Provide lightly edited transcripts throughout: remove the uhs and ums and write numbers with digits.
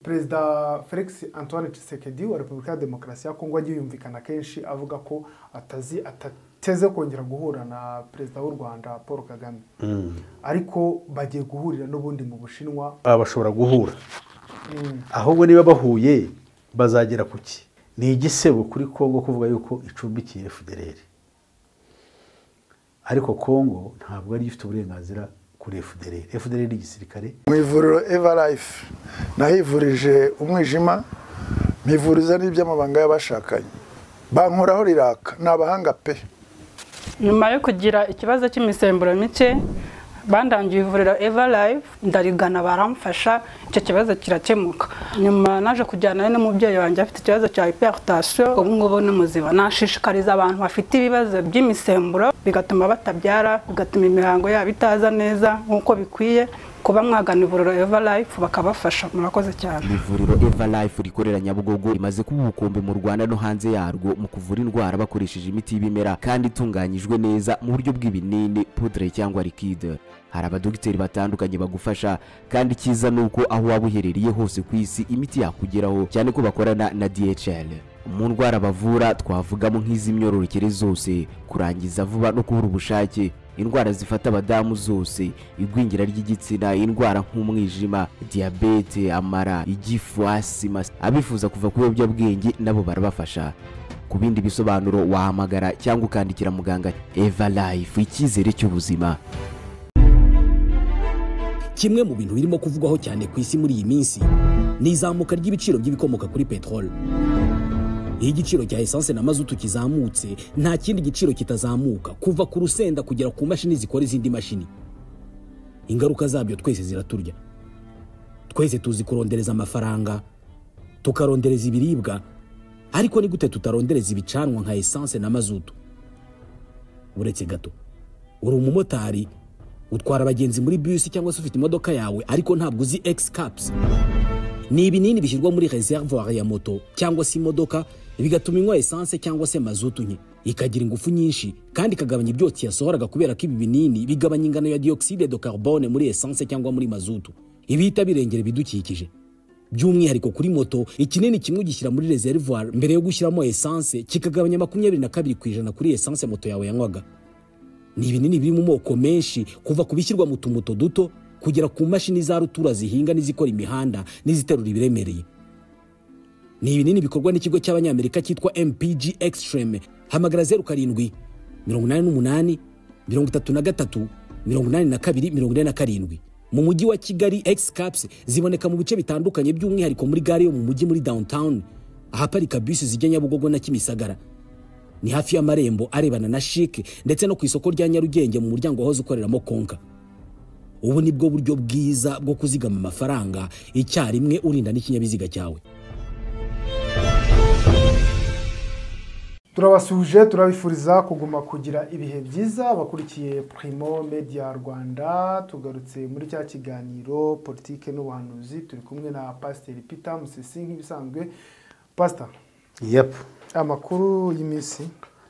Perezida Felix Antoine Tshisekedi wa Repubulika ya Demokarasi ya Kongo agiye yumvikana kenshi avuga ko atateze kongera guhura na Perezida w'u Rwanda Paul Kagame. Ariko bagiye guhurira n'ubundi mu Bushinwa. Bashobora guhura. Ahubwo niba bahuye bazagera kuki? Ni igisebo kuri Kongo kuvuga yuko icumbikiye FDLR. Ariko Kongo ntabwo ari ifite uburenganzira kuri FDLR. FDLR ni igisirikare. Mu ivuriro Eva Life nahivurije umwijima, mpivuriza n'iby'amabanga y'abashakanye. Bankoraho riraka n'abahanga pe. Nyuma yo kugira ikibazo cy'imisemburo mike bandangiye ivuriro Eva Life ndarigana baramfasha icyo kibazo kirakemuka. Nyuma naje kujyana n'umubyeyi wanjye afite ikibazo cya hypertension, ubu ngubu ni muzima. Nashishikariza abantu bafite ibibazo by'imisemburo bigatuma batabyara, bigatuma imihango yabo itaza neza nkuko bikwiye, kuba mwagana ivuriro Eva Life bakabafasha. Murakoze cyane. Ivuriro Eva Life rikorera Nyabugogo rimaze kuba ubukombe mu Rwanda no hanze yarwo mu kuvura indwara bakoresheje imiti y'ibimera kandi itunganyijwe neza mu buryo bw'ibinini, poudre cyangwa liquide. Hari abadogiteri batandukanye bagufasha kandi kiza nuko aho waba uherereye hose ku isi imiti yakugeraho, cyane ko bakorana na DHL. Mu ndwara bavura twavugamo nk'iz'imyororokere zose, kurangiza vuba no kubura ubushake, indwara zifata abadamu zose, igwingira ry'igitsina, indwara nk'umwijima, diabete, amara, igifu, asima. Abifuza kuva ku biyobyabwenge nabo barabafasha. Ku bindi bisobanuro wahamagara cyangwa ukandikira muganga. Eva Life, icyizere cy'ubuzima. Kimwe mu bintu birimo kuvugwaho cyane ku isi muri iyi minsi ni izamuka ry'ibiciro by'ibikomoka kuri petrol. Iyo igiciro cya essence na mazutu kizamutse, nta kindi giciro kitazamuka, kuva ku rusenda kugera ku mashini zikora izindi mashini. Ingaruka zabyo twese ziraturya. Twese tuzi kurondereza amafaranga, tukarondereza ibiribwa, ariko ni gute tutarondereza ibicanwa nka essence na mazutu? Uretse gato, uri umumotari utwara abagenzi muri bus cyangwa se ufite imodoka yawe ariko ntabwo uzi X-Caps. Ni ibinini bishyirwa muri reservoir ya moto cyangwa se imodoka bigatuma inywa essence cyangwa se mazutu nke, ikagira ingufu nyinshi kandi ikagabanya ibyotsi yasohoraga, kubera ko ibi binini bigabanya ingano ya dioxide de carbone muri essence cyangwa muri mazutu, ibihita birengera ibidukikije. By'umwihariko kuri moto, ikinini kimwe gishyira muri reservoir mbere yo gushyiramo essence kikagabanya 22% kuri essence moto yawe yanywaga. Ni ibinini biri mu moko menshi, kuva kubishyirwa mu tumuto duto kugera ku mashini za rutura zihinga n'izikora imihanda n'iziterura ibiremereye. Ni ibinini bikorwa n'ikigo cy'Abanyamerika cyitwa MPG Extreme. Hamagara 07 88 33 82 47. Mu mujyi wa Kigali, X-Caps ziboneka mu bice bitandukanye, by'umwihariko muri gare yo mu mujyi muri downtown ahaparika bisi zijya Nyabugogo na Kimisagara. Ni hafi y'amarembo arebana na Chic ndetse no ku isoko rya Nyarugenge mu muryango wahoze ukoreramo Konka. Ubu ni bwo buryo bwiza bwo kuzigama amafaranga icyarimwe urinda n'ikinyabiziga cyawe. Turabasuje, turabifuriza kuguma kugira ibihe byiza bakurikiye Primo Media Rwanda. Tugarutse muri cya kiganiro politike n'ubuhanuzi, turi kumwe na Pastor Peter Musisi nk'ibisanzwe. Pastor. Yep. Amakuru y'imisi.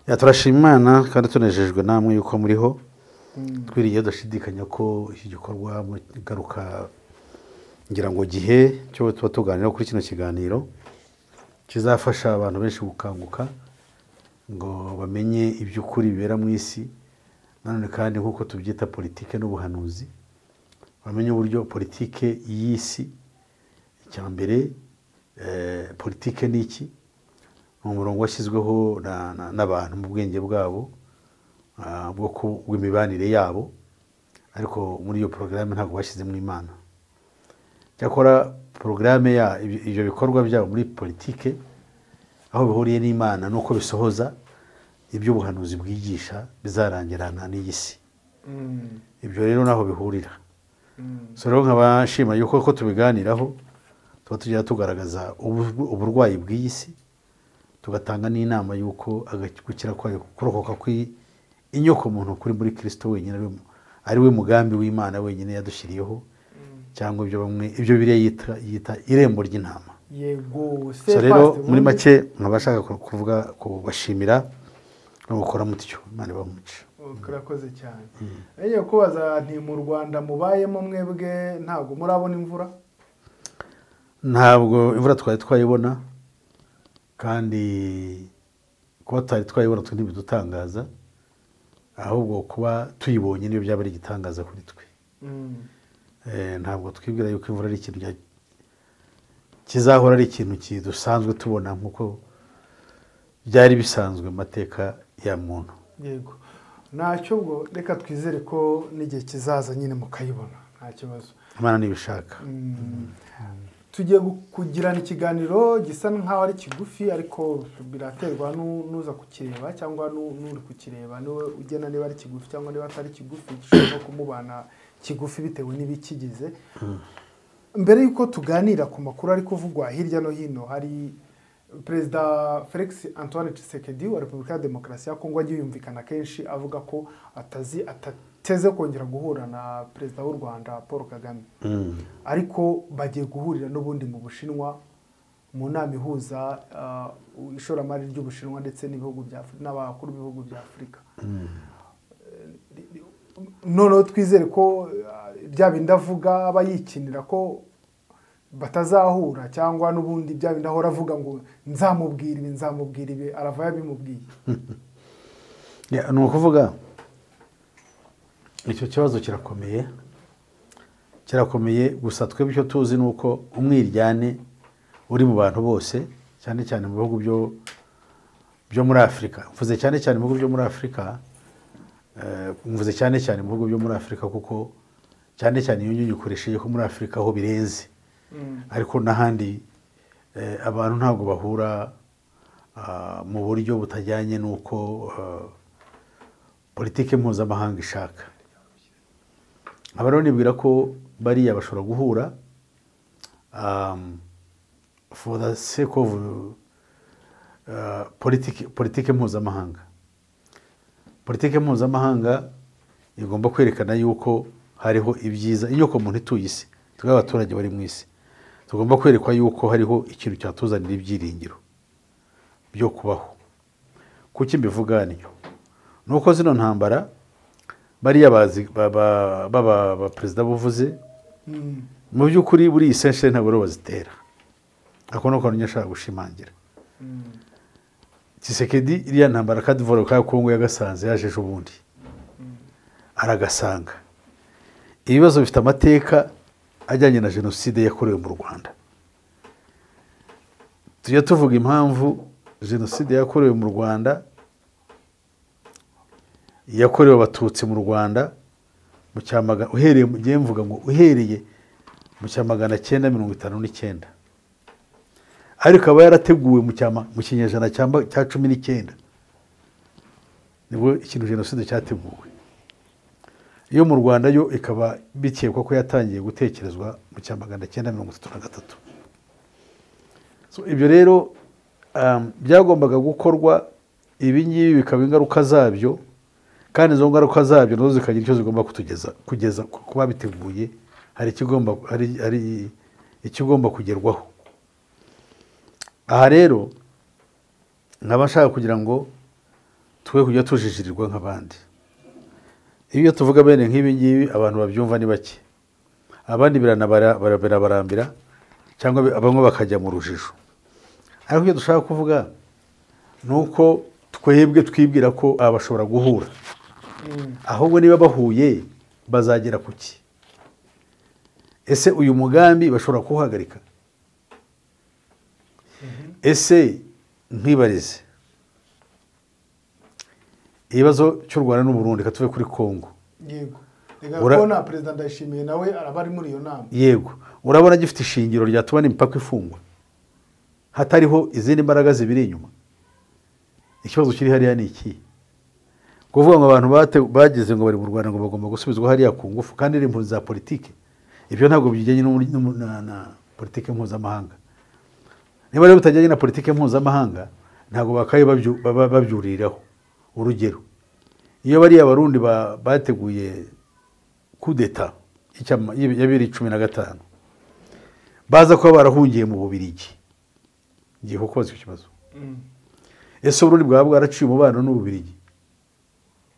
Ya turashima Imana kandi tunejejwe namwe yuko muriho. Twiriye dashidikanya ko iki gikorwa mu garuka ngira ngo gihe cyo tuba tuganira kuri kino kiganiro kizafasha abantu benshi gukanguka ngo bamenye iby'ukuri bibera mu isi, nanone kandi nkuko tubyita politike n'ubuhanuzi, bamenye uburyo politike y'isi icyambere politike ni iki, umurongo washyizweho n'abantu mu bwenge bwabo bwo imibanire yabo, ariko muri iyo porogaramu ntabwo bashyizemo Imana. Cyakora porogaramu ya ibyo bikorwa byabo muri politike aho bihuriye n'Imana nuko bisohoza ibyo ubuhanuzi bwigisha bizarangirana n'iyisi. Ibyo rero naho bihurira. So rero nkabashima yuko ko tubiganiraho tuba tujya tugaragaza uburwayi bw'iyisi, tugatanga n'inama yuko agakira kwayo kurokoka inyoko muntu kuri muri Kristo wenyine ari we mugambi w'Imana wenyine yadushyiriyeho, cyangwa ibyo biriya yita irembo ry'intama. Yego, so rero muri make nkabashaka kuvuga kubashimira no gukora mutyo. Imana bamuce. Kurakoze cyane. Ngiye kubaza nti mu Rwanda mubayemo mwebwe ntago murabona imvura? ntabwo imvura twari twayibona kandi kuba tutari twayibona twe ntibidutangaza ahubwo kuba tuyibonye niyo byaba ari igitangaza kuri twe. Ntabwo twibwira yuko imvura ari ikintu kizahora ari ikintu kidusanzwe tubona nk'uko byari bisanzwe mu mateka ya muntu. Yego, ntacyo ubwo reka twizere ko n'igihe kizaza nyine mukayibona, nta kibazo, Imana nibishaka. tugiye kugirana ikiganiro gisa nk'aho ari kigufi ariko biraterwa n'uza kukireba cyangwa n'uri kukireba niwe ugena niba ari kigufi cyangwa niba atari kigufi, gishobora kumubana kigufi bitewe n'ibikigize. Mbere y'uko tuganira ku makuru ari kuvugwa hirya no hino, hari Perezida Felix Antoine Tshisekedi wa Repubulika ya Demokarasi ya Kongo agiye yumvikana kenshi avuga ko atateze kongera guhura na Perezida w'u Rwanda Paul Kagame, ariko bagiye guhurira n'ubundi mu Bushinwa mu nama ihuza ishoramari ry'Ubushinwa ndetse n'ibihugu bya n'abakuru b'ibihugu bya Afurika. Noneho twizere ko bya bindi avuga aba yikinira ko batazahura cyangwa n'ubundi bya bindi ahora avuga ngo nzamubwira ibi arava yabimubwiye. Ni ukuvuga icyo kibazo kirakomeye gusa twebwe icyo tuzi ni uko umwiryane uri mu bantu bose cyane cyane mu bihugu byo muri Afurika. Mvuze cyane cyane mu bihugu byo muri Afurika, mvuze cyane cyane mu bihugu byo muri Afurika kuko cyane cyane iyo nyunyu ukoresheje ko muri Afurika ho birenze, ariko n'ahandi abantu ntabwo bahura mu buryo butajyanye n'uko politike mpuzamahanga ishaka. Aba rero nibwira ko bariya bashobora guhura for the sake of politike mpuzamahanga. Politike mpuzamahanga igomba kwerekana yuko hariho ibyiza inyoko muntu ituye isi, twe abaturage bari mu isi tugomba kwerekwa yuko hariho ikintu cyatuzanira ibyiringiro byo kubaho. Kuki mbivuga niyo nuko zino ntambara bariya bazi baba perezida buvuze mu by'ukuri buri essentiel ntabwo bazitera, ako no kantu nyashaka gushimangira. Tshisekedi iriya ntambara kandi voro ka Kongo yagasanze yajeje ubundi aragasanga ibibazo bifite amateka ajyanye na jenoside yakorewe mu Rwanda. Tujya tuvuga impamvu jenoside yakorewe mu Rwanda yakorewe abatutsi mu Rwanda mu cyamaga uhereye mugiye mvuga ngo uhereye mu cyamagana 959 ariko aba yarateguwe mu kinyejana cya 19 nibwo ikintu jenoside cyateguwe. Iyo mu Rwanda yo ikaba bikekwa ko yatangiye gutekerezwa mu cyamagana 933. So ibyo rero byagombaga gukorwa, ibi ngibi bikaba ingaruka zabyo, kandi izo ngaruka zabyo nazo zikagira icyo zigomba kugeza kuba biteguye, hari ikigomba kugerwaho. Aha rero nkaba nshaka kugira ngo twe kujya tujijirirwa nk'abandi. Iyo tuvuga bene nk'ibi ngibi abantu babyumva ni bake, abandi birabarambira cyangwa bamwe bakajya mu rujijo. Ariko iyo dushaka kuvuga nuko twebwe twibwira ko abashobora guhura, ahubwo niba bahuye bazagera kuki? Ese uyu mugambi bashobora kuhagarika? Ese nkibarize ibibazo cy'u Rwanda n'u Burundi katuve kuri Kongo. Yego, urabona Perezida Ndayishimiye nawe arabari muri iyo nama. Yego, urabona gifite ishingiro ryatuma n'imipaka ifungwa hatariho izindi mbaraga zibiri inyuma. Ikibazo kiri hariya ni iki? Kuvuga ngo abantu bageze ngo bari mu Rwanda ngo bagomba gusubizwa hariya ku ngufu kandi ari impunzi za politike, ibyo ntabwo bijyanye na politike mpuzamahanga. Niba rero bitajyanye na politike mpuzamahanga ntabwo bakaye babyuriraho. Urugero, iyo bari abarundi bateguye coup d'etat ya 2015 baza kuba barahungiye mu Bubiligi, ngiye kukoza icyo kibazo. Ese Burundi bwaba bwaraciye umubano n'u Bubiligi?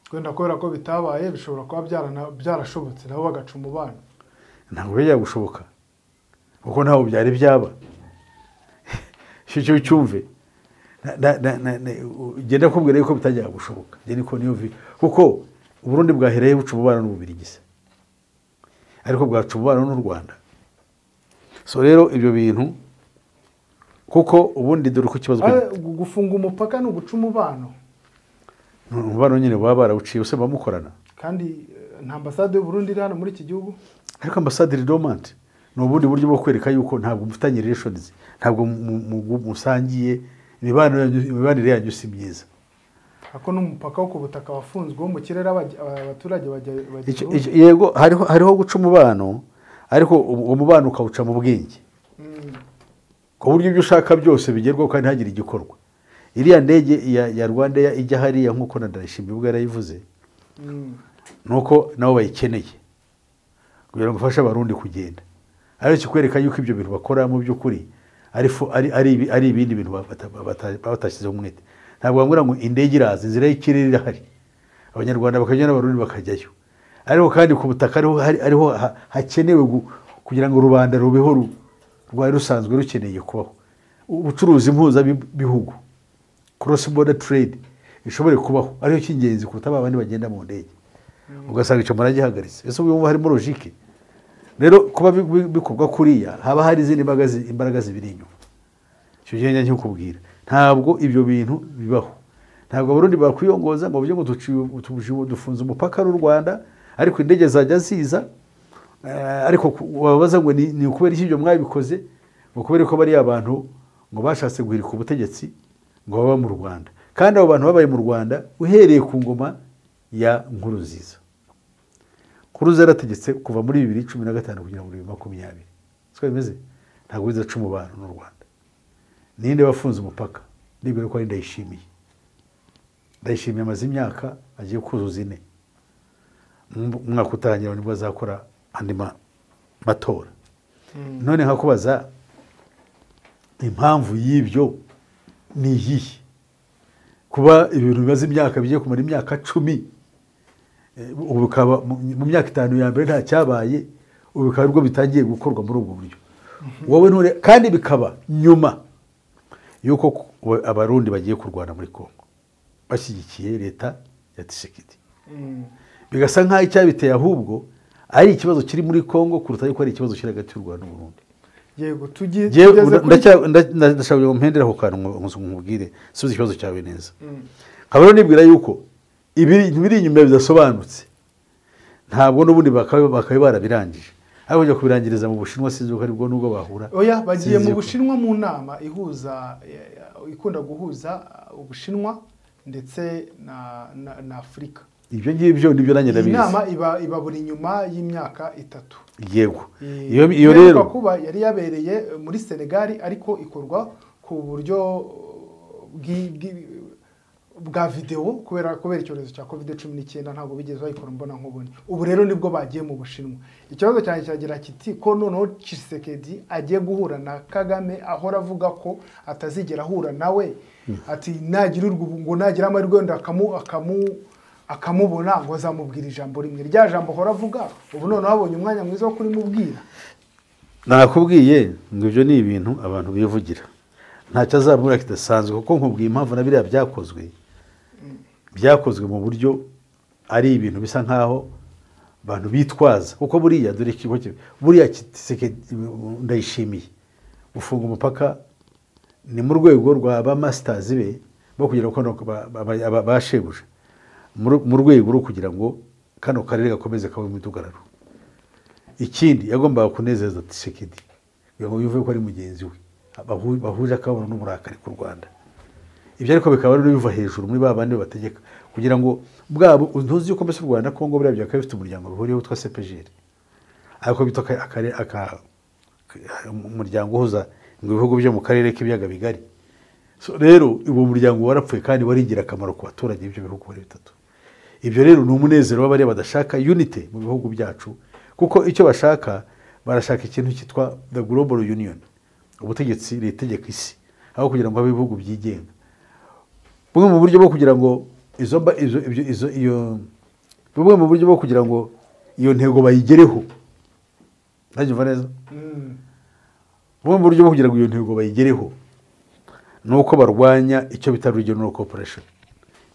Kwenda kubera ko bitabaye bishobora kuba byarashobotse nabo bagaca umubano. Ntabwo bijya gushoboka. kuko ntaho byari byaba icyo cyumve genda kubwira yuko bitajyaga gushoboka niko niyo kuko Uburundi bwahereye buca umubano n'Ububiligi ariko bwaca umubano n'u Rwanda. So rero ibyo bintu kuko ubundi dore ko ikibazo gufunga umupaka no guca umubano nyine baba barawuciye use bamukorana kandi nta ambasade y'u Burundi iri hano muri iki gihugu ariko ambasade iri dormant ni ubundi buryo bwo kwereka yuko ntabwo mufitanye relations ntabwo musangiye imibanire yanyu si myiza ako n'umupaka wo ku butaka wafunzwe wo mu kirere abaturage bajya yego hariho guca umubano ariko uwo mubano ukawuca mu bwenge ku buryo ibyo ushaka byose bigerwaho kandi ntihagire igikorwa. Iriya ndege ya Rwanda ijya hariya nk'uko na Ndayishimiye ubwo yarayivuze nuko nabo bayikeneye kugira ngo ufashe abarundi kugenda ariko kikwereka yuko ibyo bintu bakora mu by'ukuri ari ibindi bintu batashyizeho umwete. Ntabwo bambwira ngo indege iraza inzira y'ikirere irahari abanyarwanda bakajya n'abarundi bakajyayo ariko kandi ku butaka ariho hakenewe kugira ngo rubanda rubeho rwari rusanzwe rukeneye kubaho ubucuruzi mpuzabihugu cross border trade ishobore kubaho ariyo cy'ingenzi kuruta abandi bagenda mu ndege ugasanga icyo maragihagaritse ese ubu harimo logique. Rero kuba bikorwa kuriya haba hari izindi imbaraga zibiri inyuma icyo gihe njye nkubwira ntabwo ibyo bintu bibaho. Ntabwo abarundi bakwiyongoza ngo byo ngo dufunze umupaka n'u Rwanda ariko indege zajya ziza ariko wabaza ngo ni ukubera iki ibyo mwabikoze ngo kubera ko bari abantu ngo bashatse guhirika ubutegetsi ngo baba mu Rwanda kandi abo bantu babaye mu Rwanda uhereye ku ngoma ya Nkurunziza. Nkurunziza yarategetse kuva muri 2015 kugera muri 2020 siko bimeze ntabwo bizaca umubano n'u Rwanda. Ninde wafunze umupaka nibwira ko ari Ndayishimiye amaze imyaka agiye kuzuza 4 umwaka utangira nibwo azakora andi matora. None nkakubaza impamvu y'ibyo ni iyihe kuba ibintu bimaze imyaka bigiye kumara imyaka 10 ubu bikaba mu myaka 5 ya mbere nta cyabaye ubu bikaba rwo bitangiye gukorwa muri ubwo buryo wowe nture kandi bikaba nyuma yuko abarundi bagiye kurwana muri Kongo bashyigikiye leta ya Tshisekedi bigasa nkaho icyabiteye ahubwo ari ikibazo kiri muri Kongo kuruta yuko ari ikibazo kiri hagati y'u Rwanda n'Uburundi. Yego tugeze ndashaka mpendera ko kantu nkubwire subiza ikibazo cyawe neza. Kabaro nibwira yuko ibintu biri inyuma bidasobanutse ntabwo n'ubundi bakabe barabirangije ariko kujya kubirangiriza mu Bushinwa sinzi ko aribwo nubwo bahura oya bagiye mu Bushinwa mu nama ikunda guhuza Ubushinwa ndetse na Afurika. Ibyo ngibyo nibyo nanjye ndabizi. Inama iba buri nyuma y'imyaka 3. Yego. Iyo rero kuba yari yabereye muri Senegal ariko ikorwa ku buryo bwa video kubera icyorezo cya COVID-19 ntabwo bigeze bayikora mbona nkubone. Ubu rero nibwo bagiye mu Bushinwa. Ikibazo cyane cyagira kiti ko noneho Tshisekedi agiye guhura na Kagame ahora avuga ko atazigera ahura nawe ati nagirirwa ngo nagira amahirwe wenda akamubona ngo azamubwira ijambo rimwe rya jambo ahora avuga ubu none habonye umwanya mwiza wo kuri mubwira. Nakubwiye ngo ibyo ni ibintu abantu bivugira ntacyo azabwira kidasanzwe kuko nkubwiye impamvu na biriya byakozwe mu buryo ari ibintu bisa nkaho abantu bitwaza kuko buriya dore buriya Ndayishimiye gufunga umupaka ni mu rwego rwa ba masters be bo kugira ko bashebuje mu rwego rwo kugira ngo kano karere gakomeze kabe mu tugararo. Ikindi yagombaga kunezeza Tshisekedi kugira ngo yuve ko ari mugenzi we bahuje akabona n'uburakari ku Rwanda. Ibyo ariko bikaba ari biva hejuru muri babandi bategeka kugira ngo bwabo ntuzi yuko mbese u Rwanda Kongo buriya byakaye bifite umuryango bihuriyeho witwa CPGL ariko bitoka umuryango uhuza ibihugu byo mu karere k'ibiyaga bigari. So rero uwo muryango warapfuye kandi warigira akamaro ku baturage b'ibyo bihugu bari bitatu. Ibyo rero ni umunezero w'abari badashaka unity mu bihugu byacu kuko icyo barashaka ikintu cyitwa the global union ubutegetsi ritegeka isi aho kugira ngo ibihugu byigenga. Bumwe mu buryo bwo kugira ngo bumwe mu buryo bwo kugira ngo iyo ntego bayigereho ntagiva neza bumwe mu buryo bwo kugira ngo iyo ntego bayigereho ni uko barwanya icyo bita regional cooperation.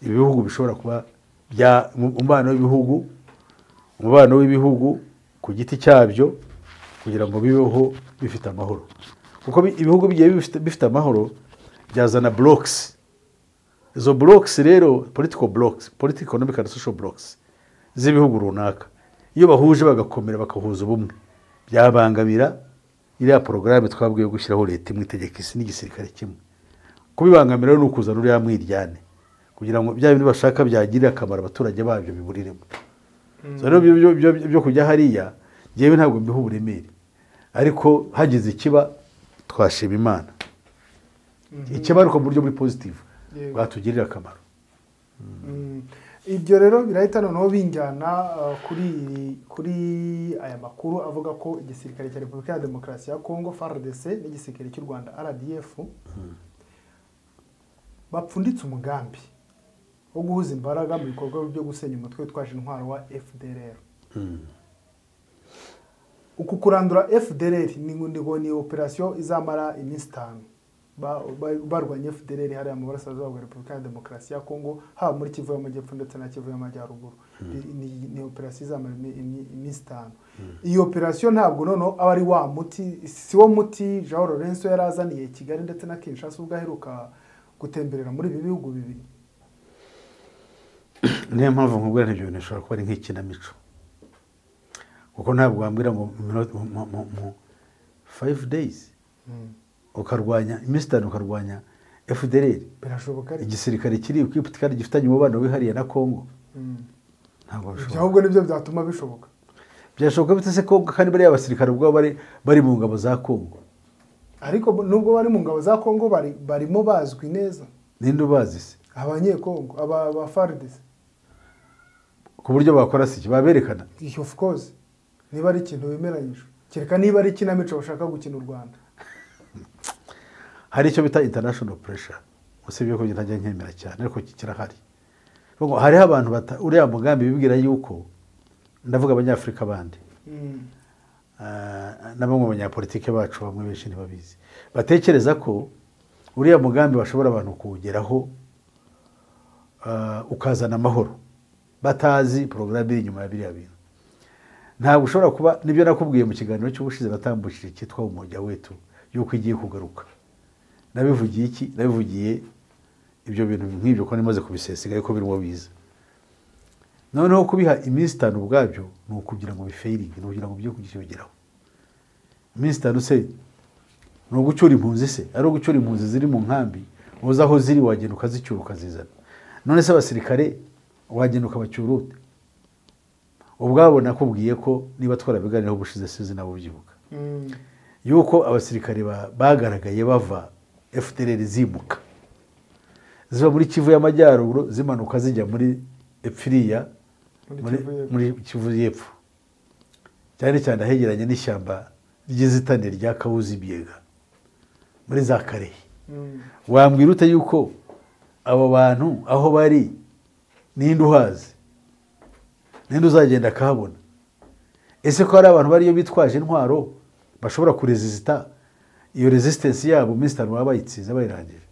Ibi bihugu bishobora kuba umubano w'ibihugu ku giti cyabyo kugira ngo bibeho bifite amahoro, kuko ibihugu bigiye bifite amahoro byazana blocks. Izo blocks rero political blocks, political economic and social blocks z'ibihugu runaka, iyo bahuje bagakomera bakahuza ubumwe, byabangamira iriya porogaramu twabwiye gushyiraho leta imwe itegeka isi n'igisirikare kimwe. Kubibangamira rero ni ukuzana uriya mwiryane kugira ngo bya bintu bashaka byagirire akamaro abaturage babyo biburiremo. Rero byo kujya hariya ngewe ntabwo mbiha uburemere, ariko hagize ikiba twashima Imana, ikiba ariko mu buryo muri positive bwatugirira akamaro. Ibyo rero birahita noneho binjyana kuri aya makuru avuga ko igisirikare cya Repubulika ya Demokarasi ya Kongo FARDC n'igisirikare cy'u Rwanda RDF bapfunditse umugambi wo guhuza imbaraga mu bikorwa byo gusenya umutwe witwaje intwaro wa FDLR. Uku kurandura FDLR ni operasiyo izamara iminsi 5 barwanya FDLR hariya mu burasirazuba bwa Repubulika ya Demokarasi ya Kongo, haba muri Kivu y'Amajyepfo ndetse na Kivu y'Amajyaruguru. Ni operasiyo izamara iminsi 5. Iyo operasiyo ntabwo noneho aba ari wa muti, si wo muti Jean Lorenzo yarazaniye Kigali ndetse na Kinshasa ubwo aheruka gutemberera muri ibi bihugu bibiri. Niyo mpamvu nkubwira ibyo bintu bishobora kuba ari nk'ikinamico, kuko ntabwo wambwira ngo mu 5 days ukarwanya iminsi 5 ukarwanya FDLR. Birashoboka ari igisirikare kiri equipped kandi gifitanye umubano wihariye na Kongo. Ntabwo bishoboka. Ahubwo nibyo byatuma bishoboka. Byashoboka bite se Kongo kandi bari abasirikare ubwo bari mu ngabo za Kongo? Ariko nubwo bari mu ngabo za Kongo barimo bazwi neza. Ninde ubazi se? Abanyekongo, aba FARDC. Ku buryo bakora siki baberekana? Of course. Niba ari ikintu bemeranyije. Kereka niba ari kinamico bashaka gukina u Rwanda. Hari icyo bita international pressure. Usibye ko ntajya nkemera cyane ariko kirahari. Ngo hariho abantu uriya mugambi bibwira yuko ndavuga abanyafrika bandi. Nabo mu banyapolitike bacu bamwe benshi ntibabizi. Batekereza ko uriya mugambi bashobora abantu kuwugeraho ukazana amahoro. Batazi porogaramu iri inyuma ya biriya bintu. Ntabwo ushobora kuba nibyo nakubwiye mu kiganiro cy'ubushize batambukije cyitwa umujya wetu yuko igiye kugaruka. Nabivugiye iki? Nabivugiye ibyo bintu nk'ibyo ko nimaze kubisesiga ariko birimo biza. Noneho kubiha iminsi 5 ubwabyo ni ukugira ngo bifeiringe, no kugira ngo byo kugeraho. Iminsi 5 se no gucyura impunzi se, ari gucyura impunzi ziri mu nkambi, uza aho ziri wagenda ukazicyura ukazizana. None se abasirikare wagenda ukabacyurute. Ubwabo nakubwiye ko niba twarabiganireho ubushize sizi nabo byibuka. Yuko abasirikare bagaragaye bava FDLR zimuka. Ziba muri Kivu y'Amajyaruguru zimanuka zijya muri Epfiriya muri Kivu y'Epfo. Cyane cyane ahegeranye n'ishyamba ry'izitane rya Kawuzi Biega muri za Karehe. Wambwira ute yuko abo bantu aho bari ninde uhazi? Ninde uzagenda akahabona? Ese ko hari abantu bariyo bitwaje intwaro bashobora kuresista iyo resistance yabo minsi 5 baba bayitsiza bayirangije?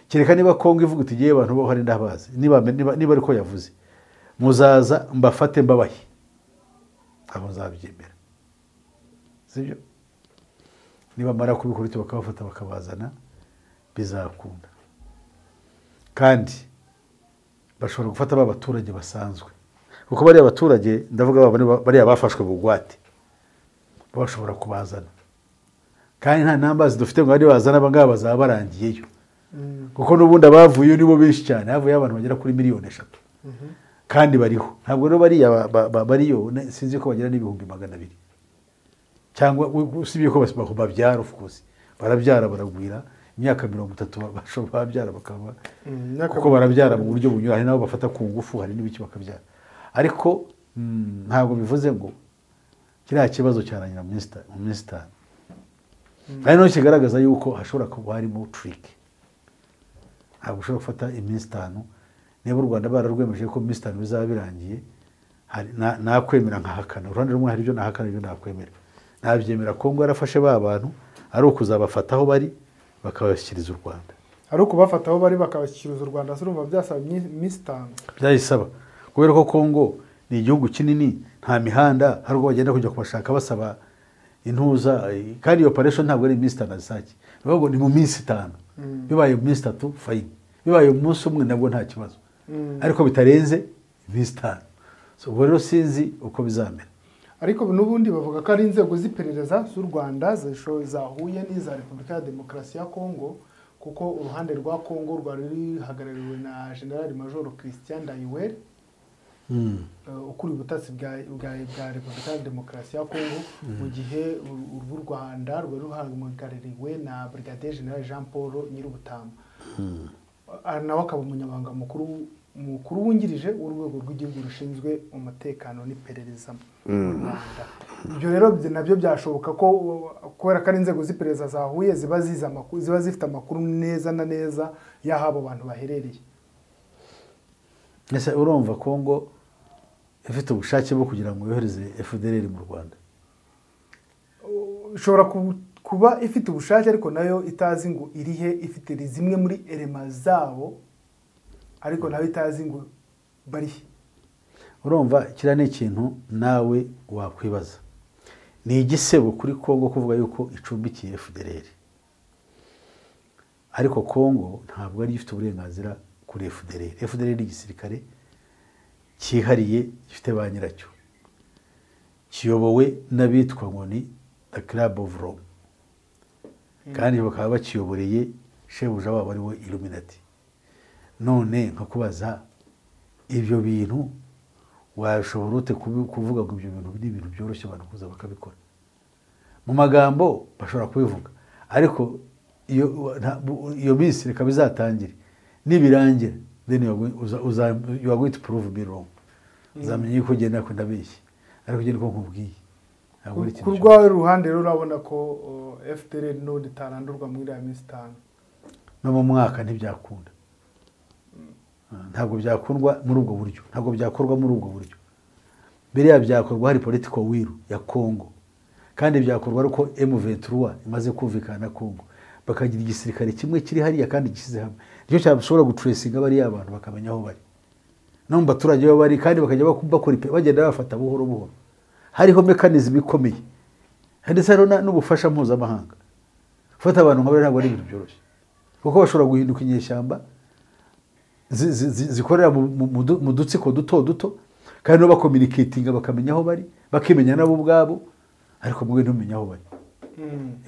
Kereka niba Kongo ivuga uti giye abantu bo hari ndabazi, niba ariko yavuze muzaza mbafate mbabahi, abo zabyemera sibyo? Niba mara kubikora bakabafata bakabazana bizakunda. Kandi bashobora gufata abaturage basanzwe, kuko bari abaturage ndavuga bari abafashwe bugwate bashobora kubazana, kandi nta nambazi dufite ngo ari bazana abangaba bazaba barangiyeyo, kuko n'ubundi abavuye nibo benshi cyane, havuye abantu bagera kuri 3 miliyoni kandi bariho. Ntabwo rero bariyo sinzi ko bagera n'ibihumbi 200 cyangwa usibye ko babyara, of course barabyara baragwira imyaka 30 bashobora babyara bakaba, kuko barabyara mu buryo bunyuranye nabo bafata ku ngufu, hari n'ibiki bakabyara. Ariko ntabwo bivuze ngo kiriya kibazo cyarangira mu minsi 5. Ari no kigaragaza yuko hashobora kuba harimo trick. Ntabwo ushobora gufata iminsi 5 niba u Rwanda bararwemeje ko iminsi 5 bizaba birangiye, nakwemera nkahakana. Uruhande rumwe hari ibyo nahakana ibyo nakwemera. Nabyemera Kongo yarafashe ba bantu ari ukuzabafata aho bari bakabashyikiriza u Rwanda. ari ukubafata aho bari bakabashyikiriza u Rwanda, urumva byasaba iminsi 5. Byayisaba kubera ko Kongo ni igihugu kinini, nta mihanda, hari ubwo bagenda kujya kubashaka basaba intuza, kandi iyo operation ntabwo ari iminsi 5 zisaki, bivuga ni mu minsi 5, bibaye mu minsi 3 fine, bibaye umunsi umwe nabwo nta kibazo, ariko bitarenze iminsi 5. So ubwo rero sinzi uko bizamera. Ariko n'ubundi bavuga ko ari inzego z'iperereza z'u Rwanda zahuye n'iza Repubulika ya Demokarasi ya Kongo, kuko uruhande rwa Kongo rwari ruhagarariwe na General Major Christian Ndayiwere ukuriye ubutasi bwa Repubulika ya Demokarasi ya Kongo, mu gihe urw'u Rwanda rwari ruhagarariwe na Brigadier General Jean Paul Nyirubutama, nawe akaba umunyamabanga mukuru wungirije w'urwego rw'igihugu rushinzwe umutekano n'iperereza mu Rwanda. Ibyo rero nabyo byashoboka ko kubera ko ari inzego z'iperereza zahuye ziba zifite amakuru neza na neza y'aho abo bantu baherereye. Ese urumva Kongo ifite ubushake bwo kugira ngo yohereze FDLR mu Rwanda? Ishobora kuba ifite ubushake, ariko nayo itazi ngo irihe, ifite zimwe muri elema zabo, ariko nawe itazi ngo barihe. Urumva kira ni ikintu nawe wakwibaza, ni igisebo kuri Kongo kuvuga yuko icumbikiye FDLR, ariko Kongo ntabwo ari ifite uburenganzira kuri FDLR. FDLR ni igisirikare cyihariye gifite ba nyiracyo, kiyobowe n'abitwa ngo ni the Club of Rome, kandi bakaba bakiyoboreye shebuja wabo ari we Illuminati. None nkakubaza, ibyo bintu washobora ute kuvuga ngo ibyo bintu ni ibintu byoroshye abantu kuza bakabikora? Mu magambo bashobora kubivuga, ariko iyo minsi reka bizatangire, nibirangira then you are going to prove me wrong. Uzamenye yuko genda ko ndabeshye, ariko genda ko nkubwiye. Ku rwawe ruhande rero urabona ko FDLR n'ubundi itarandurwa muri ya minsi 5 no mu mwaka ntibyakunda. Ntabwo byakundwa muri ubwo buryo, ntabwo byakorwa muri ubwo buryo. Mbere ya byakorwa hari political will ya Kongo, kandi byakorwa ariko M23 imaze kumvikana na Kongo, bakagira igisirikare kimwe kiri hariya kandi gishyize hamwe, nicyo cyashobora gutracinga bari abantu bakamenya aho bari no mu baturage babo bari, kandi bakajya bakora bagenda bafata buhoro buhoro. Hariho mechanism ikomeye, ndetse hari n'ubufasha mpuzamahanga. Gufata abantu nk'abari ntabwo ari ibintu byoroshye, kuko bashobora guhinduka inyeshyamba zikorera mu dutsiko duto duto, kandi no bakommunicatinga bakamenya aho bari, bakimenya nabo ubwabo, ariko mwe ntumenya aho bari.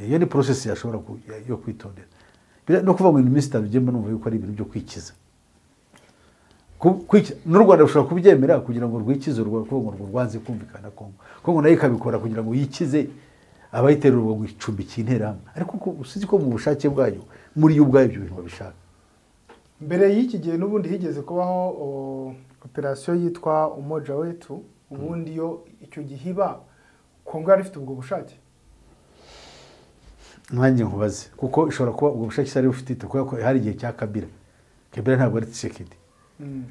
Iyo ni process yashobora yo kwitondera. No kuvuga ngo ni Mr. Bigemba numva yuko ari ibintu byo kwikiza. N'u Rwanda rushobora kubyemera kugira ngo rwikize ngo rwanze kumvikana Kongo. Kongo nayo ikabikora kugira ngo yikize abayiterura ubwo icumbikiye interahamwe, ariko usizi ko mu bushake bwayo muri yo ubwayo ibyo bintu babishaka. Mbere y'iki gihe n'ubundi higeze kubaho operation yitwa Umoja Wetu, ubundi yo icyo gihiba Kongo yari ifite ubwo bushake. Nanjye nkubaze, kuko ishobora kuba ubwo bushake ari ufite, kuko hari igihe cya Kabila ntabwo ari Tshisekedi.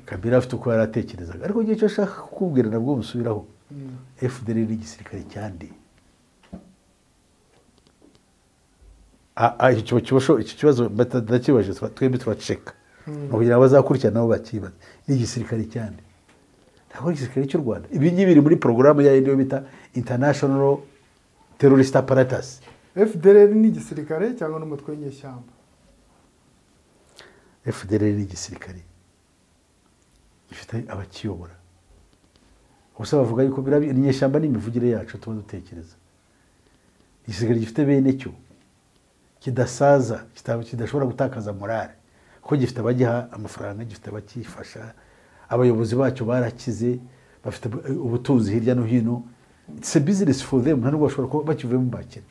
Kabila afite uko yaratekerezaga, ariko igihe cyo ashaka kukubwira nabwo musubiraho. FDLR ni igisirikare cyandi. Icyo kibazo ndakibaje, twembi turaceka kugira ngo bazakurikirana nabo bakibaza. Ni igisirikare cyandi, ntabwo ari igisirikare cy'u Rwanda. Ibi ngibi biri muri porogaramu ya yindi bita International Terrorist Apparatus. FDLR ni igisirikare cyangwa n'umutwe w'inyeshyamba? FDLR ni igisirikare gifite abakiyobora. Gusa bavuga yuko inyeshyamba n'imivugire yacu tuba dutekereza. Igisirikare gifite bene cyo kidasaza, kidashobora gutakaza morale, kuko gifite abagiha amafaranga, gifite abakifasha, abayobozi bacyo barakize, bafite ubutunzi hirya no hino. It's a business for them, ntabwo bashobora kuba bakivuyemo bakira.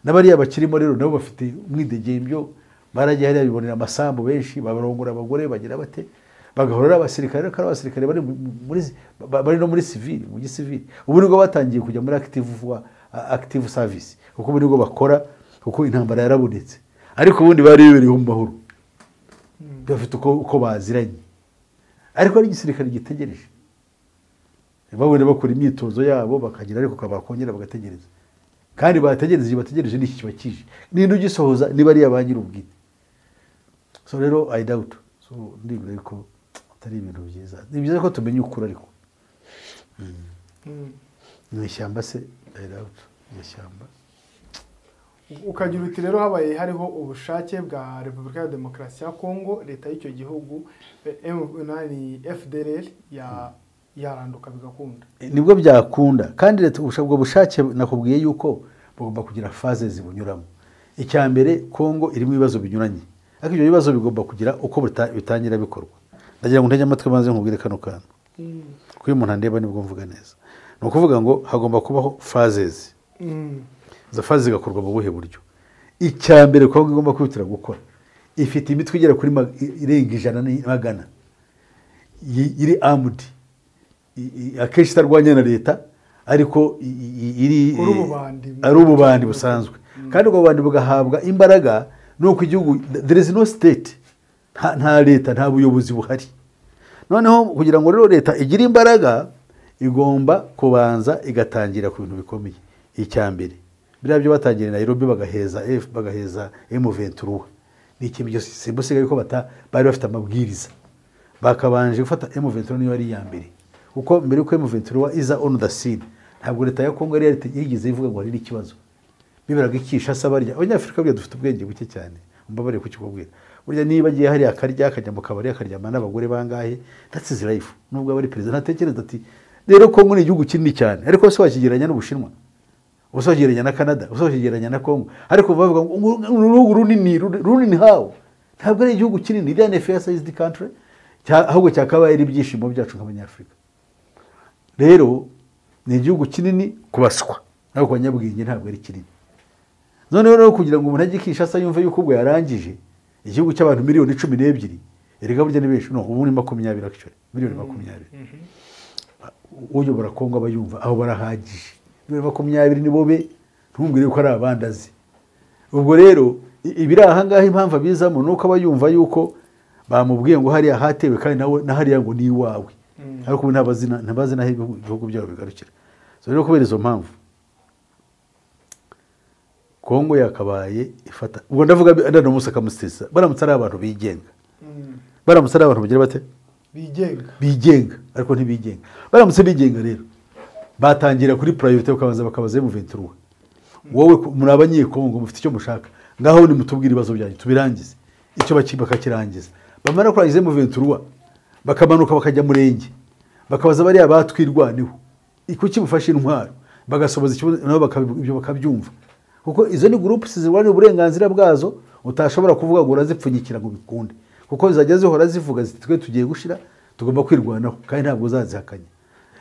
N'abariya bakirimo rero nabo bafite umwidegembyo, baragiye hariya bibonera amasambu benshi, babarongora abagore bagira bate, bagahorera abasirikare, kandi abasirikare bari no muri civil, mu gisivili. Ubu nibwo batangiye kujya muri active service, kuko ubu nibwo bakora, kuko intambara yarabonetse. Ariko ubundi bari bibereyeho mu mahoro, bafite uko baziranye, ariko ari igisirikare gitegereje. Babone bakora imyitozo yabo bakagira, ariko bakongera bagategereza. kandi bategereje n'iki kiba kije ninde ugisohoza niba ari ba nyir'ubwite. So rero I doubt, so ndibwira ko atari ibintu byiza. Ni byiza ko tumenya ukuri ariko mu ishyamba se I doubt mu ishyamba. Ukagira uti rero habaye hariho ubushake bwa Repubulika ya Demokarasi ya Kongo, leta y'icyo gihugu FDLR yaranduka bigakunda. Nibwo byakunda kandi leta ubwo bushake nakubwiye yuko bagomba kugira faze zibunyuramo. Icya mbere Kongo irimo ibibazo binyuranye, ariko ibyo bibazo bigomba kugira uko bitangira bikorwa. Ndagira ngo ntege amatwi banze nkubwire kano kantu kuko iyo umuntu andeba nibwo mvuga neza. Ni ukuvuga ngo hagomba kubaho fazes. Izo faze zigakorwa mu buhe buryo? Icya mbere Kongo igomba kwihutira gukora, ifite imitwe igera kuri irenga 100 iri armed, akenshi itarwanya na leta ariko ari ububandi busanzwe, kandi ubwo bubandi bugahabwa imbaraga nuko igihugu there is no state, nta leta nta buyobozi buhari. Noneho kugira ngo rero leta igire imbaraga igomba kubanza igatangira ku bintu bikomeye. Icya mbere biriya byo batangira Nairobi bagaheza M23 ni ikintu byose simbosigaye ko bari bafite amabwiriza, bakabanje gufata M23 niyo ari ya mbere, kuko mbere ko M23 iza on the scene ntabwo leta ya Kongo yari yigize ivuga ngo hari ikibazo. Biberaga ikisha sabarya abanyafrika byo dufite ubwenge buke cyane, mbabare kukikubwira. Burya niba giye hari akarya akajya mu kabari akaryama n'abagore bangahe, that's his life. Nubwo abari president atekereza ati rero Kongo ni igihugu kinini cyane, ariko se wakigeranya n'Ubushinwa, usogeranya na Canada, usogeranya na Kongo, ariko bavuga ngo runini hawo ntabwo ari igihugu kinini. Iriya ni fair sized country, ahubwo cyakabaye ari ibyishimo byacu nk'abanyafrika. Rero ni igihugu kinini kubaswa, ariko kwa nyabwenge ntabwo ari kinini. Noneho rero kugira ngo umuntu ajye Kinshasa yumve yuko ubwo yarangije igihugu cy'abantu miliyoni 12, erega burya ni benshi, no ubu ni 20 actually, miliyoni 20. Uyobora Kongo abayumva aho barahagije, miliyoni 20 ni bobe, ntumbwire ko ari abandazi. Ubwo rero ibiri aha ngaha impamvu abizamo nuko abayumva yuko bamubwiye ngo hariya hatewe kandi nawe na hariya ngo ni iwawe, ariko ntabazi naho ibihugu byabo bigarukira. So rero kubera izo mpamvu Kongo yakabaye ifata, ubwo ndavuga ndano musaka mustisa baramutse ari abantu bigenga, baramutse ari abantu bagira bate bigenga ariko ntibigenga. Baramutse bigenga rero batangira kuri priority bakabaza M23, wowe muri abanyekongo mufite icyo mushaka ngaho ni mutubwira ibibazo byanyu tubirangize, icyo bakakirangiza. Bamara kurangiza M23 bakamanuka bakajya murenge bakabaza bari abatwirwaneho ikuki bufashe intwaro bagasoboza ikibazo nabo ibyo bakabyumva, kuko izo ni groups zirwanira uburenganzira bwazo. Utashobora kuvuga ngo urazipfunyikira ngo bikunde, kuko zajya zihora zivuga ziti twe tugiye gushira tugomba kwirwanaho, kandi ntabwo zazihakanye.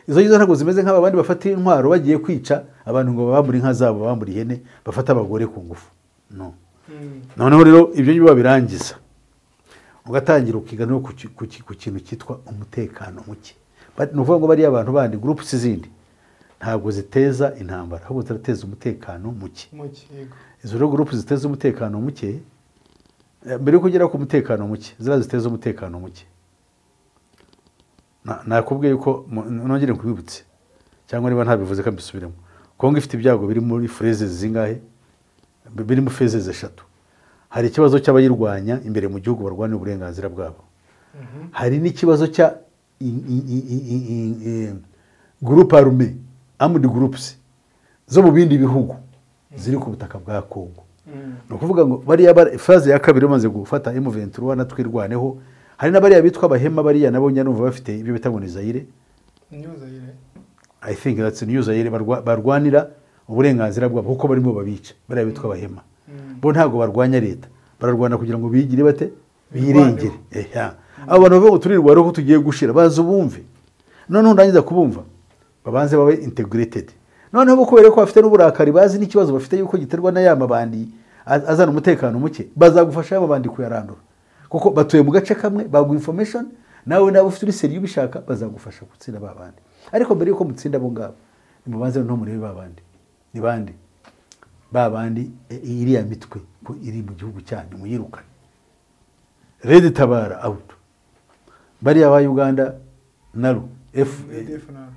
Izo ngizo ntabwo zimeze nk'abandi bafata intwaro bagiye kwica abantu ngo babambura inka zabo, babambura ihene, bafata abagore ku ngufu. No. Noneho rero ibyo biba birangiza ugatangira ukiga no ku kintu cyitwa umutekano muke. Ni ukuvuga ngo bari abantu bandi groups zindi ntabwo ziteza intambara, ahubwo zirateza umutekano muke. Izo rero groups ziteza umutekano muke, mbere yo kugera ku mutekano muke ziteza umutekano muke. Nakubwiye yuko nongere kwibutse cyangwa niba ntabivuze ko mbisubiremo, Kongo ifite ibyago biri muri phases zingahe, biri mu phases 3. Hari ikibazo cy'abayirwanya imbere mu gihugu barwanira uburenganzira bwabo, hari n'ikibazo cya group armée, armed groups zo mu bindi bihugu ziri ku butaka bwa Kongo. No kuvuga ngo bari phase ya kabiri bamaze gufata M23 na twirwaneho, hari n'abari bitwa abahema bari nabo nyanumva bafite ibyo bita ngo ni Zaire. I think that's New Zaire, barwanira uburenganzira bwabo kuko barimo babica, bari bitwa abahema. Bo ntago barwanya leta, bararwana kugira ngo bigire bate birengere. Abo bantu bavuga ngo turirwa rero ko tugiye gushira bazo bumve, none ndangiza kubumva babanze babe integrated. Noneho bo kubera ko bafite n'uburakari bazi n'ikibazo bafite yuko giterwa na yama bandi azana umutekano muke, bazagufasha yama bandi kuyarandura, kuko batuye mu gace kamwe bagu information, nawe nabo ufite seriyo bishaka bazagufasha gutsinda babandi. Ariko mbere yuko mutsinda bo ngabo nimubanze no murebe babandi ni bandi, babandi iriya mitwe ko iri mu gihugu cyanyu muyirukane. Red Tabara out, bari aba Uganda naru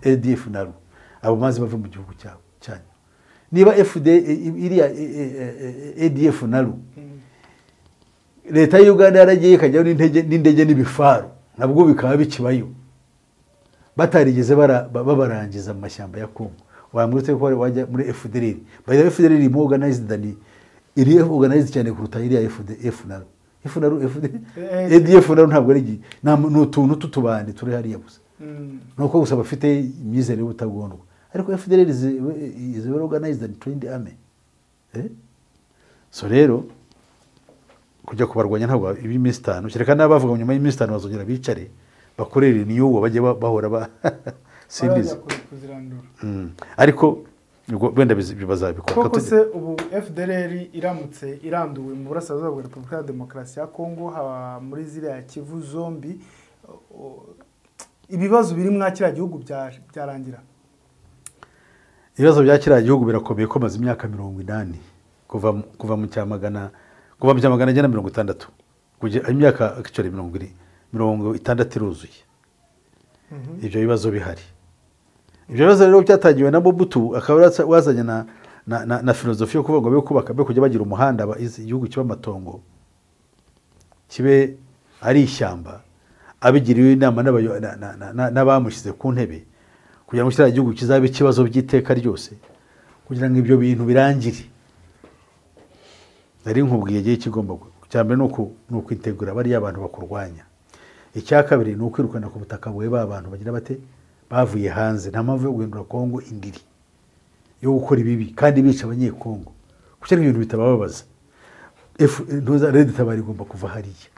ADF naru abo mazi bava mu gihugu cyanyu. niba iriya ADF naru leta y'Uganda yaragiye ikajyaho n'indege n'ibifaru nabwo bikaba bikibayo batarigeze babarangiza mu mashyamba ya Kongo wamurutse ko wajya muri FDLR by the FDLR mo organized than iri organized cyane kuruta iriya FNAL ADF naru ntabwo ari n'utuntu tutubandi turi hariya gusa nuko gusa bafite imyizere y'ubutagondwa ariko FDLR is well organized and trained army so rero kujya kubarwanya ntabwo iminsi 5 kereka n'abavuga nyuma y'iminsi 5 bazongera bicare bakorere niyo bajye bahora simbizi ariko wenda bazabikora koko se ubu FDLR iramutse iranduwe mu burasirazuba bwa Repubulika ya Demokarasi ya Kongo haba muri ziriya Kivu zombi ibibazo biri mwa kiriya gihugu byarangira ibibazo bya kiriya gihugu birakomeye ko maze imyaka 80 kuva mu cyamagana kuva mu cyamagana jana 60 kujya imyaka actually 60 iruzuye ibyo bibazo bihari ibyo bibazo rero byatangiwe na Mobutu akaba wazanye na filozofi yo kuvuga ngo kubaka be kujya bagira umuhanda igihugu kiba amatongo kibe ari ishyamba abigiriwe inama n'abamushyize ku ntebe kugira ngo kiriya gihugu kizabe ikibazo by'iteka ryose kugira ngo ibyo bintu birangire nari nkubwiye igihe kigomba cyambere no kwitegura bari abantu bakurwanya icya kabiri ni ukwirukana ku butaka bwe abantu bagira bate bavuye hanze nta mpamvu yo guhindura Kongo indiri yo gukora ibibi kandi bica abanyekongo kuko ibintu bitababaza ntuza Red Tabara igomba kuva hariya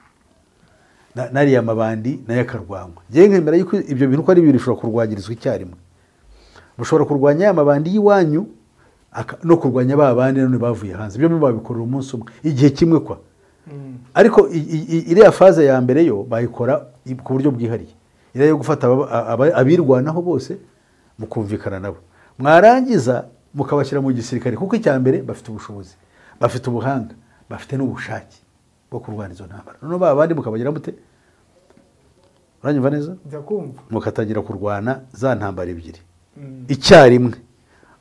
nariya mabandi nayo akarwanywa ngiye nkemera yuko ibyo bintu ko ari bibiri bishobora kurwanyirizwa icyarimwe mushobora kurwanya amabandi y'iwanyu no kurwanya babandi none bavuye hanze ibyo babikorera umunsi umwe igihe kimwe kwa ariko iriya faze ya mbere yo bayikora ku buryo bwihariye iriya yo gufata abirwanaho bose mukumvikana nabo mwarangiza mukabashyira mu gisirikare kuko icya mbere bafite ubushobozi bafite ubuhanga bafite n'ubushake bwo kurwana izo ntambara none babandi mukabagira mute uranyumva neza mukatangira kurwana za ntambara ebyiri icyarimwe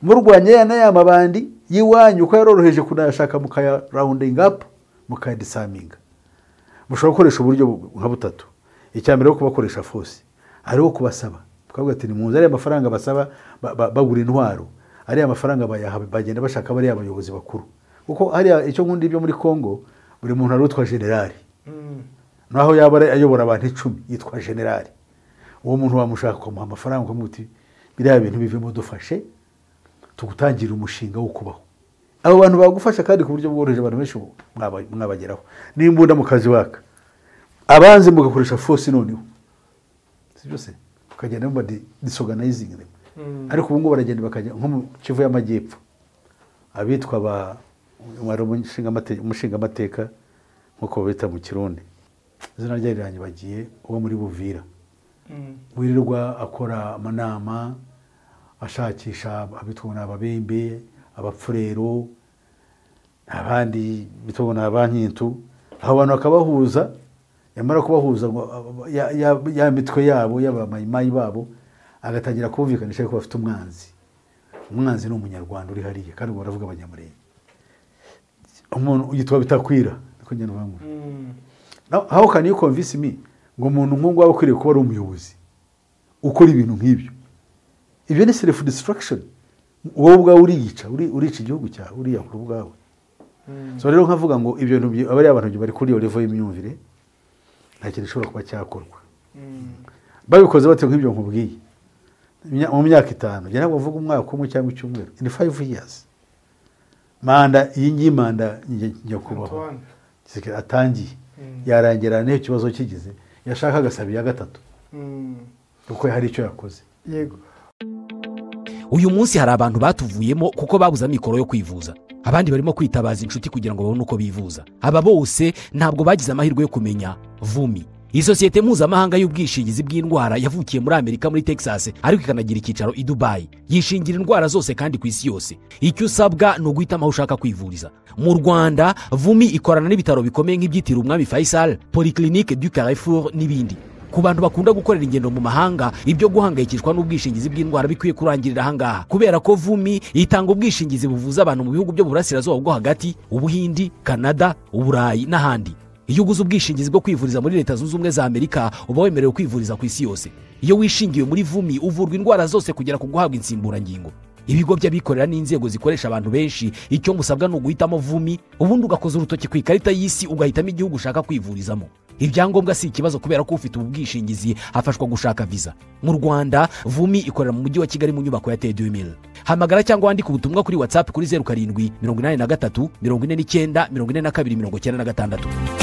murwanya ya mabandi yiwanyu ko yaroroheje kunashaka mukaya rounding up mukadisaminga mushobora gukoresha uburyo nka butatu icyambere yo kubakoresha force ariho kubasaba tukavuga ati ni muzi ari amafaranga basaba bagura intwaro ari amafaranga bagenda bashaka bari abayobozi bakuru kuko hari icyo ngundi byo muri Kongo buri muntu ari utwa generali naho yaba ayobora abantu 10 yitwa generali uwo muntu wamushaka kumuha amafaranga ukamuti biriya bintu bivemo dufashe tugutangira umushinga wo kubaho abo bantu bagufasha kandi ku buryo bworoheje abantu benshi mwabageraho n'imbunda mu kazi waka abanze mugakoresha force noneho sibyo se ukagenda mu disorganizing them ariko ubu ngo baragenda bakajya nko mu Kivu y'Amajyepfo abitwa ba umushinga amateka nkuko bita mu Kirundi izina ryaranye bagiye uwo muri Buvira wirirwa akora amanama ashakisha abitwa n'ababembe abapfurero abandi bitubona abankintu aho abantu bakabahuza yamara kubahuza ya mitwe yabo y'abamayimayi babo agatangira kumvikanisha ko bafite umwanzi ni umunyarwanda uri hariye kandi baravuga abanyamurenge umuntu yitwa bitakwira niko njye nubamwe how can you convince me ngo umuntu nk'uwo waba ukwiriye kuba ari umuyobozi ukora ibintu nk'ibyo ibyo ni self destruction wowe ubwawe urica igihugu cyawe uriya ku bwawe so rero nkavuga ngo ibyo bintu abari abantu bari kuri iyo level y'imyumvire nta kintu gishobora kuba cyakorwa babikoze bate nk'ibyo nkubwiye mu myaka 5 njye ntabwo mvuga umwaka umwe cyangwa icyumweru in 5 years manda iyi manda njya kubaho atangiye yarangira n'icyo kibazo kigize yashaka agasabi ya gatatu uko hari icyo yakoze yego uyu munsi hari abantu batuvuyemo kuko babuze amikoro yo kwivuza abandi barimo kwitabaza inshuti kugira ngo babone uko bivuza aba bose ntabwo bagize amahirwe yo kumenya Vumi isosiyete mpuzamahanga y'ubwishingizi bw'indwara yavukiye muri Amerika muri Texas ariko ikanagira icyicaro i Dubai yishingira indwara zose kandi ku isi yose icyo usabwa no guhitamo aho ushaka kwivuriza mu Rwanda Vumi ikorana n'ibitaro bikomeye nk'ibyitiriwe Umwami Faisal Polyclinique du Carrefour n'ibindi ku bantu bakunda gukorera ingendo mu mahanga ibyo guhangayikishwa n'ubwishingizi bw'indwara bikwiye kurangirira ahangaha, kubera ko Vumi itanga ubwishingizi buvuza abantu mu bihugu byo mu burasirazuba bwo hagati, Ubuhindi, Canada, Uburayi n'ahandi. Iyo uguze ubwishingizi bwo kwivuriza muri Leta Zunze Ubumwe za Amerika uba wemerewe kwivuriza ku isi yose. Iyo wishingiwe muri Vumi uvurwa indwara zose kugera ku guhabwa insimburangingo. Ibigo by'abikorera n'inzego zikoresha abantu benshi, icyo musabwa ni uguhitamo Vumi, ubundi ugakoza urutoki ku ikarita y'isi ugahitamo igihugu ushaka kwivurizamo. Ibyangombwa si ikibazo kubera ko ufite ubu bwishingizi hafashwa gushaka visa. Mu Rwanda Vumi ikorera mu mujyi wa Kigali mu nyubako ya T2000. Hamagara cyangwa wandika ubutumwa kuri WhatsApp kuri 07 83 49 42 96.